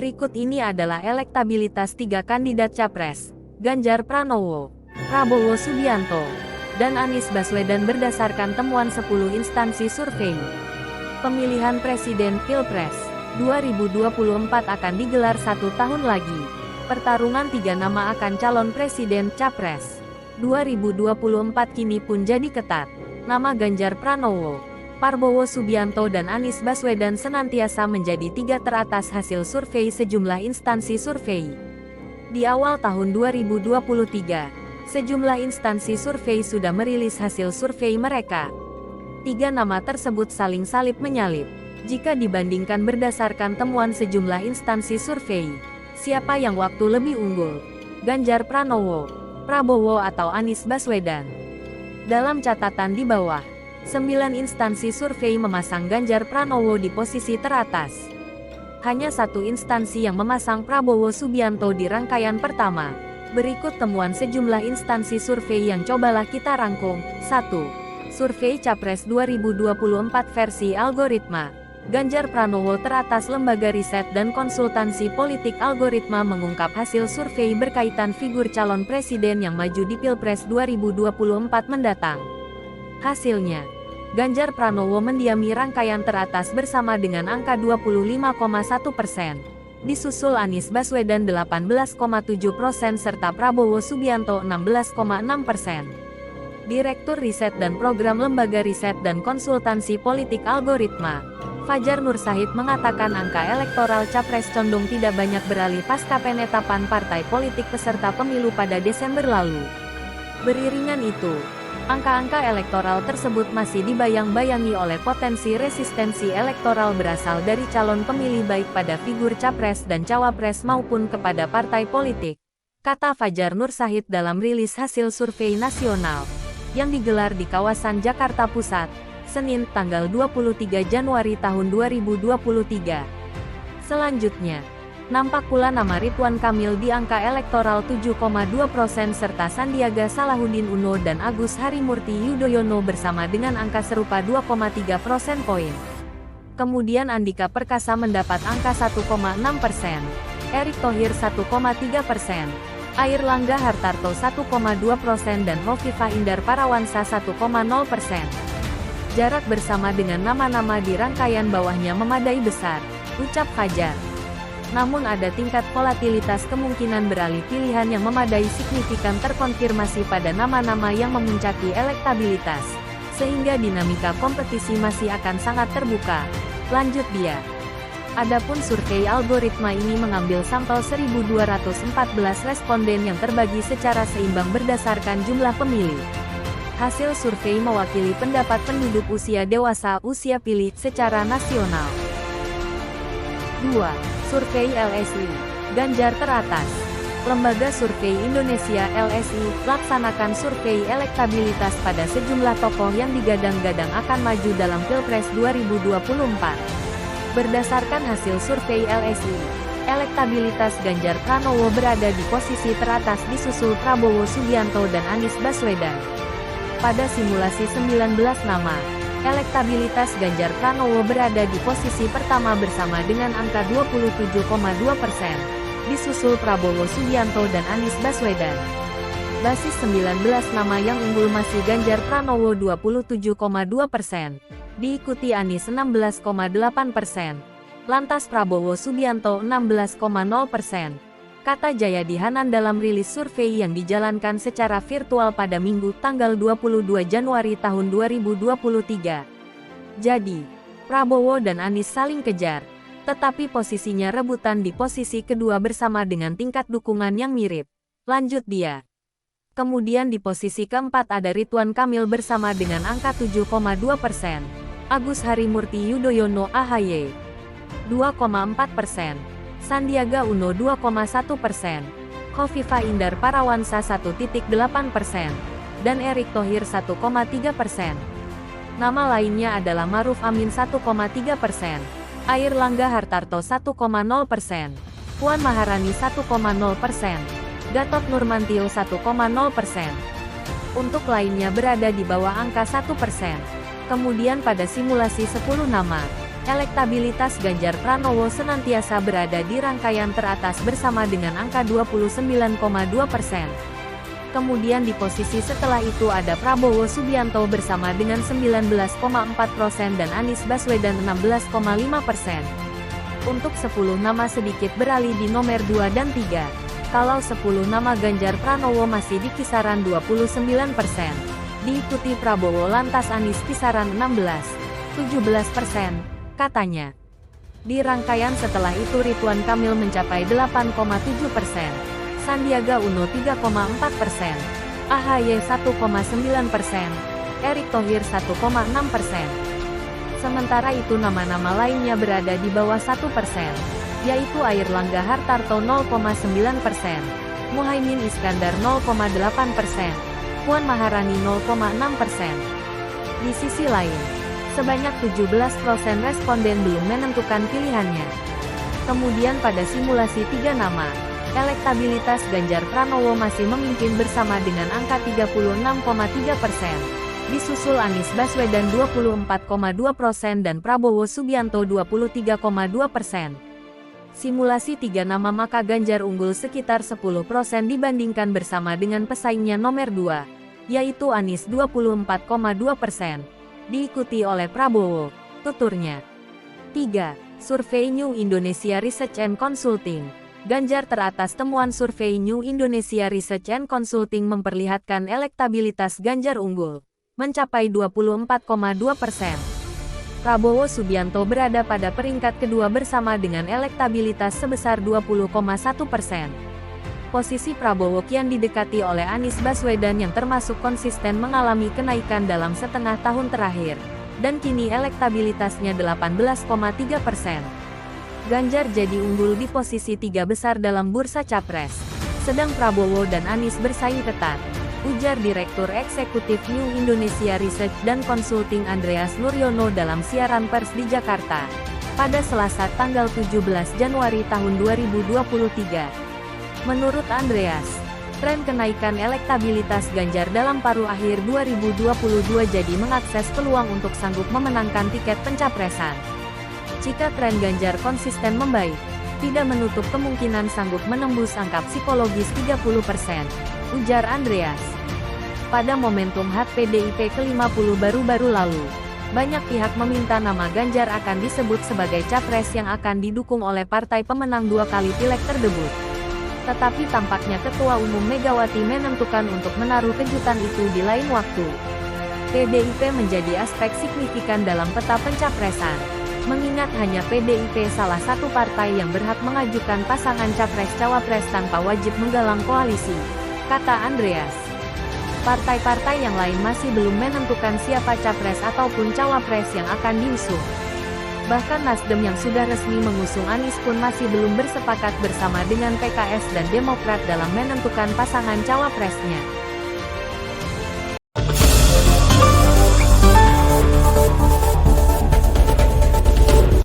Berikut ini adalah elektabilitas 3 kandidat Capres, Ganjar Pranowo, Prabowo Subianto, dan Anies Baswedan berdasarkan temuan 10 instansi survei. Pemilihan Presiden Pilpres 2024 akan digelar 1 tahun lagi. Pertarungan 3 nama akan calon Presiden Capres 2024 kini pun jadi ketat. Nama Ganjar Pranowo, Prabowo Subianto dan Anies Baswedan senantiasa menjadi 3 teratas hasil survei sejumlah instansi survei. Di awal tahun 2023, sejumlah instansi survei sudah merilis hasil survei mereka. 3 nama tersebut saling salip menyalip. Jika dibandingkan berdasarkan temuan sejumlah instansi survei, siapa yang waktu lebih unggul? Ganjar Pranowo, Prabowo atau Anies Baswedan? Dalam catatan di bawah, 9 instansi survei memasang Ganjar Pranowo di posisi teratas. Hanya 1 instansi yang memasang Prabowo Subianto di rangkaian pertama. Berikut temuan sejumlah instansi survei yang cobalah kita rangkum. 1. Survei Capres 2024 versi algoritma. Ganjar Pranowo teratas. Lembaga riset dan konsultansi politik Algoritma mengungkap hasil survei berkaitan figur calon presiden yang maju di Pilpres 2024 mendatang. Hasilnya, Ganjar Pranowo mendiami rangkaian teratas bersama dengan angka 25,1%. Disusul Anies Baswedan 18,7% serta Prabowo Subianto 16,6%. Direktur Riset dan Program Lembaga Riset dan Konsultansi Politik Algoritma, Fajar Nursahid mengatakan angka elektoral Capres condong tidak banyak beralih pasca penetapan partai politik peserta pemilu pada Desember lalu. Beriringan itu, angka-angka elektoral tersebut masih dibayang-bayangi oleh potensi resistensi elektoral berasal dari calon pemilih baik pada figur Capres dan Cawapres maupun kepada partai politik, kata Fajar Nursahid dalam rilis hasil survei nasional, yang digelar di kawasan Jakarta Pusat, Senin, tanggal 23 Januari tahun 2023. Selanjutnya, nampak pula nama Ridwan Kamil di angka elektoral 7,2% serta Sandiaga Salahuddin Uno dan Agus Harimurti Yudhoyono bersama dengan angka serupa 2,3 persen poin. Kemudian Andika Perkasa mendapat angka 1,6%, Erick Thohir 1,3%, Airlangga Hartarto 1,2% dan Hovifah Indar Parawansa 1,0%. Jarak bersama dengan nama-nama di rangkaian bawahnya memadai besar, ucap Fajar. Namun ada tingkat volatilitas kemungkinan beralih pilihan yang memadai signifikan terkonfirmasi pada nama-nama yang memuncaki elektabilitas, sehingga dinamika kompetisi masih akan sangat terbuka, lanjut dia. Adapun survei algoritma ini mengambil sampel 1.214 responden yang terbagi secara seimbang berdasarkan jumlah pemilih. Hasil survei mewakili pendapat penduduk usia dewasa usia pilih secara nasional. 2. Survei LSI. Ganjar teratas. Lembaga Survei Indonesia LSI laksanakan survei elektabilitas pada sejumlah tokoh yang digadang-gadang akan maju dalam Pilpres 2024. Berdasarkan hasil survei LSI, elektabilitas Ganjar Pranowo berada di posisi teratas disusul Prabowo Subianto dan Anies Baswedan. Pada simulasi 19 nama, elektabilitas Ganjar Pranowo berada di posisi pertama bersama dengan angka 27,2%, disusul Prabowo Subianto dan Anies Baswedan. Basis 19 nama yang unggul masih Ganjar Pranowo 27,2%, diikuti Anies 16,8%, lantas Prabowo Subianto 16,0%. Kata Jayadi Hanan dalam rilis survei yang dijalankan secara virtual pada Minggu tanggal 22 Januari tahun 2023. Jadi, Prabowo dan Anies saling kejar, tetapi posisinya rebutan di posisi kedua bersama dengan tingkat dukungan yang mirip, lanjut dia. Kemudian di posisi keempat ada Ridwan Kamil bersama dengan angka 7,2%, Agus Harimurti Yudhoyono AHY 2,4%, Sandiaga Uno 2,1%, Hovifah Indar Parawansa 1,8%, dan Erick Thohir 1,3%. Nama lainnya adalah Maruf Amin 1,3%, Airlangga Hartarto 1,0%, Puan Maharani 1,0%, Gatot Nurmantio 1,0%. Untuk lainnya berada di bawah angka 1%. Kemudian pada simulasi 10 nama, Elektabilitas Ganjar Pranowo senantiasa berada di rangkaian teratas bersama dengan angka 29,2%. Kemudian di posisi setelah itu ada Prabowo Subianto bersama dengan 19,4% dan Anies Baswedan 16,5%. Untuk 10 nama sedikit beralih di nomor 2 dan 3. Kalau 10 nama Ganjar Pranowo masih di kisaran 29%. Diikuti Prabowo lantas Anies kisaran 16-17%, katanya. Di rangkaian setelah itu Ridwan Kamil mencapai 8,7%, Sandiaga Uno 3,4%, AHY 1,9%, Erick Thohir 1,6%. Sementara itu nama-nama lainnya berada di bawah 1%, yaitu Airlangga Hartarto 0,9%, Muhaimin Iskandar 0,8%, Puan Maharani 0,6%. Di sisi lain, sebanyak 17% responden belum menentukan pilihannya. Kemudian pada simulasi 3 nama, elektabilitas Ganjar Pranowo masih memimpin bersama dengan angka 36,3%. Disusul Anies Baswedan 24,2% dan Prabowo Subianto 23,2%. Simulasi 3 nama maka Ganjar unggul sekitar 10% dibandingkan bersama dengan pesaingnya nomor 2, yaitu Anies 24,2%. Diikuti oleh Prabowo, tuturnya. 3. Survei New Indonesia Research and Consulting. Ganjar teratas. Temuan survei New Indonesia Research and Consulting memperlihatkan elektabilitas Ganjar unggul, mencapai 24,2%. Prabowo Subianto berada pada peringkat kedua bersama dengan elektabilitas sebesar 20,1%. Posisi Prabowo kian didekati oleh Anies Baswedan yang termasuk konsisten mengalami kenaikan dalam setengah tahun terakhir, dan kini elektabilitasnya 18,3%. Ganjar jadi unggul di posisi 3 besar dalam bursa capres, sedang Prabowo dan Anies bersaing ketat, ujar Direktur Eksekutif New Indonesia Research dan Consulting Andreas Nuryono dalam siaran pers di Jakarta, pada Selasa tanggal 17 Januari tahun 2023. Menurut Andreas, tren kenaikan elektabilitas Ganjar dalam paruh akhir 2022 jadi mengakses peluang untuk sanggup memenangkan tiket pencapresan. Jika tren Ganjar konsisten membaik, tidak menutup kemungkinan sanggup menembus angka psikologis 30%, ujar Andreas. Pada momentum HUT PDIP ke-50 baru-baru lalu, banyak pihak meminta nama Ganjar akan disebut sebagai capres yang akan didukung oleh partai pemenang 2 kali pileg terdebut. Tetapi tampaknya Ketua Umum Megawati menentukan untuk menaruh kejutan itu di lain waktu. PDIP menjadi aspek signifikan dalam peta pencapresan, mengingat hanya PDIP salah satu partai yang berhak mengajukan pasangan capres-cawapres tanpa wajib menggalang koalisi, kata Andreas. Partai-partai yang lain masih belum menentukan siapa capres ataupun cawapres yang akan diusung. Bahkan Nasdem yang sudah resmi mengusung Anies pun masih belum bersepakat bersama dengan PKS dan Demokrat dalam menentukan pasangan cawapresnya.